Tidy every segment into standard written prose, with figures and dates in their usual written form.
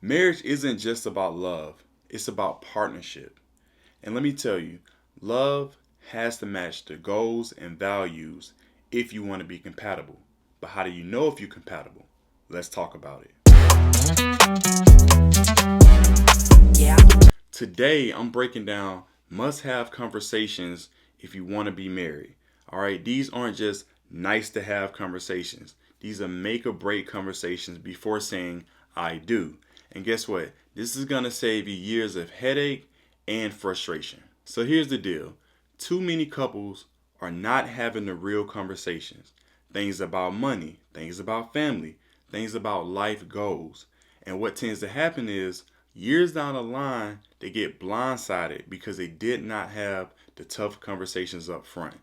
Marriage isn't just about love, it's about partnership. And let me tell you, love has to match the goals and values if you want to be compatible. But how do you know if you're compatible? Let's talk about it. Yeah. Today, I'm breaking down must have conversations if you want to be married. All right, these aren't just nice to have conversations, these are make or break conversations before saying I do. And guess what? This is going to save you years of headache and frustration. So here's the deal, too many couples are not having the real conversations. Things about money, things about family, things about life goals. And what tends to happen is years down the line, they get blindsided because they did not have the tough conversations up front.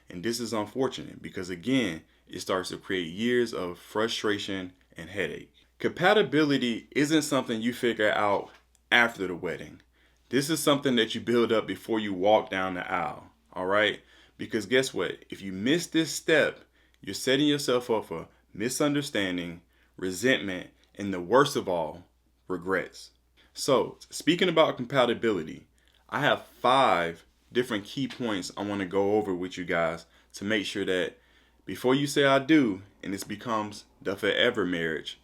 And this is unfortunate because, again, it starts to create years of frustration and headache. Compatibility isn't something you figure out after the wedding. This is something that you build up before you walk down the aisle. All right? Because guess what? If you miss this step, you're setting yourself up for misunderstanding, resentment, and the worst of all, regrets. So, speaking about compatibility, I have 5 different key points I want to go over with you guys to make sure that before you say I do and this becomes the forever marriage,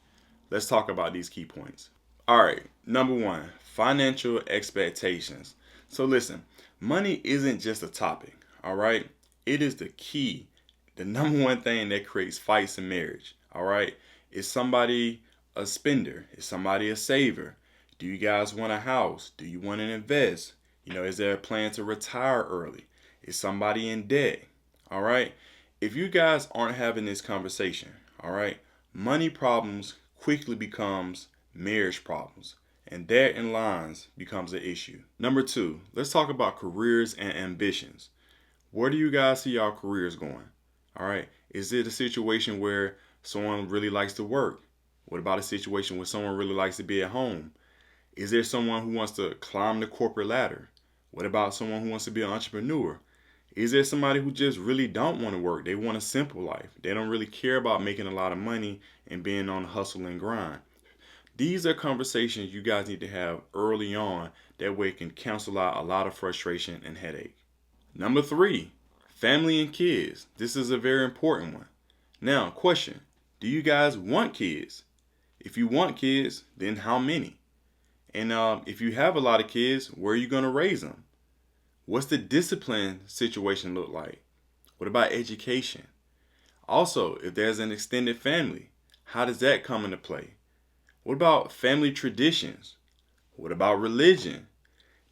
let's talk about these key points. All right, number 1, financial expectations. So listen, money isn't just a topic, all right? It is the key, the number one thing that creates fights in marriage, all right? Is somebody a spender? Is somebody a saver? Do you guys want a house? Do you want to invest? Is there a plan to retire early? Is somebody in debt? All right? If you guys aren't having this conversation, all right, money problems quickly becomes marriage problems. And that in lines becomes an issue. Number 2, let's talk about careers and ambitions. Where do you guys see your careers going? All right. Is it a situation where someone really likes to work? What about a situation where someone really likes to be at home? Is there someone who wants to climb the corporate ladder? What about someone who wants to be an entrepreneur? Is there somebody who just really don't want to work? They want a simple life. They don't really care about making a lot of money and being on hustle and grind. These are conversations you guys need to have early on. That way it can cancel out a lot of frustration and headache. Number 3, family and kids. This is a very important one. Now, question, do you guys want kids? If you want kids, then how many? And if you have a lot of kids, where are you going to raise them? What's the discipline situation look like? What about education? Also, if there's an extended family, how does that come into play? What about family traditions? What about religion?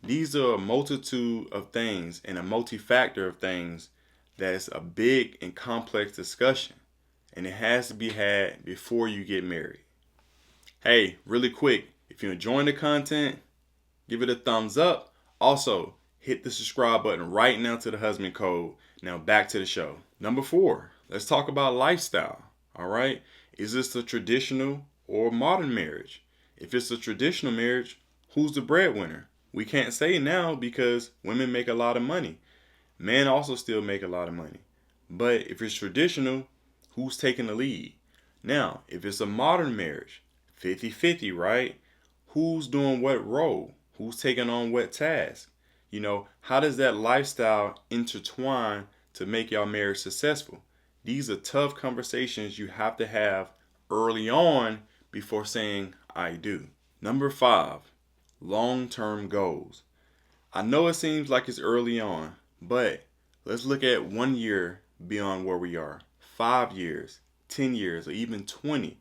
These are a multitude of things and a multi-factor of things that's a big and complex discussion. And it has to be had before you get married. Hey, really quick, if you're enjoying the content, give it a thumbs up. Also, hit the subscribe button right now to the husband code. Now back to the show. Number 4, let's talk about lifestyle. All right. Is this a traditional or modern marriage? If it's a traditional marriage, who's the breadwinner? We can't say now because women make a lot of money. Men also still make a lot of money. But if it's traditional, who's taking the lead? Now, if it's a modern marriage, 50-50, right? Who's doing what role? Who's taking on what task? How does that lifestyle intertwine to make y'all marriage successful? These are tough conversations you have to have early on before saying I do. Number 5, long-term goals. I know it seems like it's early on, but let's look at 1 year beyond where we are, 5 years, 10 years, or even 20.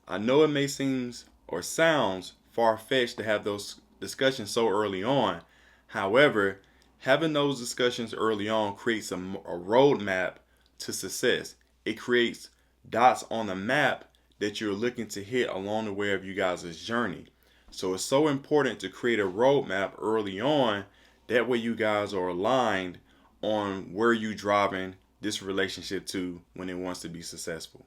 I know it may seem or sounds far-fetched to have those discussions so early on. However, having those discussions early on creates a roadmap to success. It creates dots on the map that you're looking to hit along the way of you guys' journey. So it's so important to create a roadmap early on. That way you guys are aligned on where you're driving this relationship to when it wants to be successful.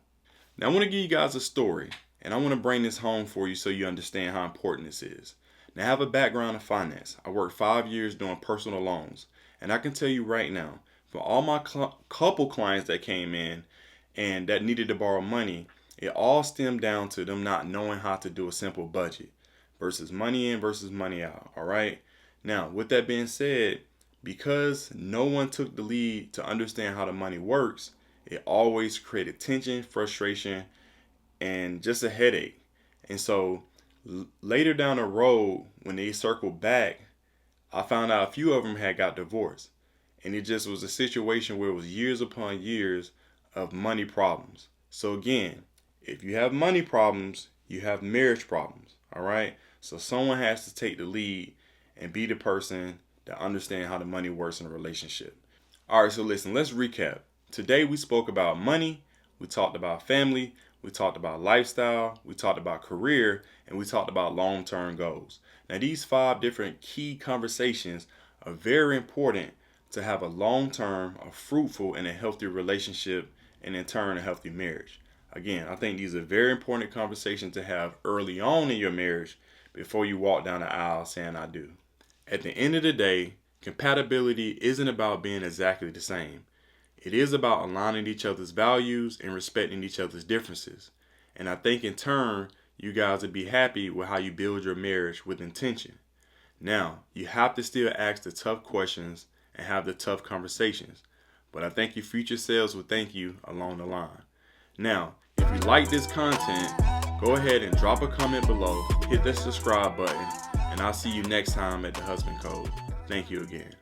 Now I want to give you guys a story, and I want to bring this home for you so you understand how important this is. Now I have a background in finance. I worked 5 years doing personal loans, and I can tell you right now, for all my couple clients that came in and that needed to borrow money, it all stemmed down to them not knowing how to do a simple budget. versus money in versus money out. All right. Now, with that being said, because no one took the lead to understand how the money works, it always created tension, frustration, and just a headache. And so later down the road, when they circled back, I found out a few of them had got divorced. And it just was a situation where it was years upon years of money problems. So again, if you have money problems, you have marriage problems. All right. So someone has to take the lead and be the person that understands how the money works in a relationship. All right. So listen, let's recap. Today we spoke about money. We talked about family. We talked about lifestyle. We talked about career. And we talked about long-term goals. Now, these 5 different key conversations are very important to have a long-term, a fruitful, and a healthy relationship, and in turn, a healthy marriage. Again, I think these are very important conversations to have early on in your marriage before you walk down the aisle saying I do. At the end of the day, compatibility isn't about being exactly the same. It is about aligning each other's values and respecting each other's differences. And I think in turn, you guys would be happy with how you build your marriage with intention. Now, you have to still ask the tough questions and have the tough conversations. But I think your future selves will thank you along the line. Now, if you like this content, go ahead and drop a comment below, hit that subscribe button, and I'll see you next time at The Husband Code. Thank you again.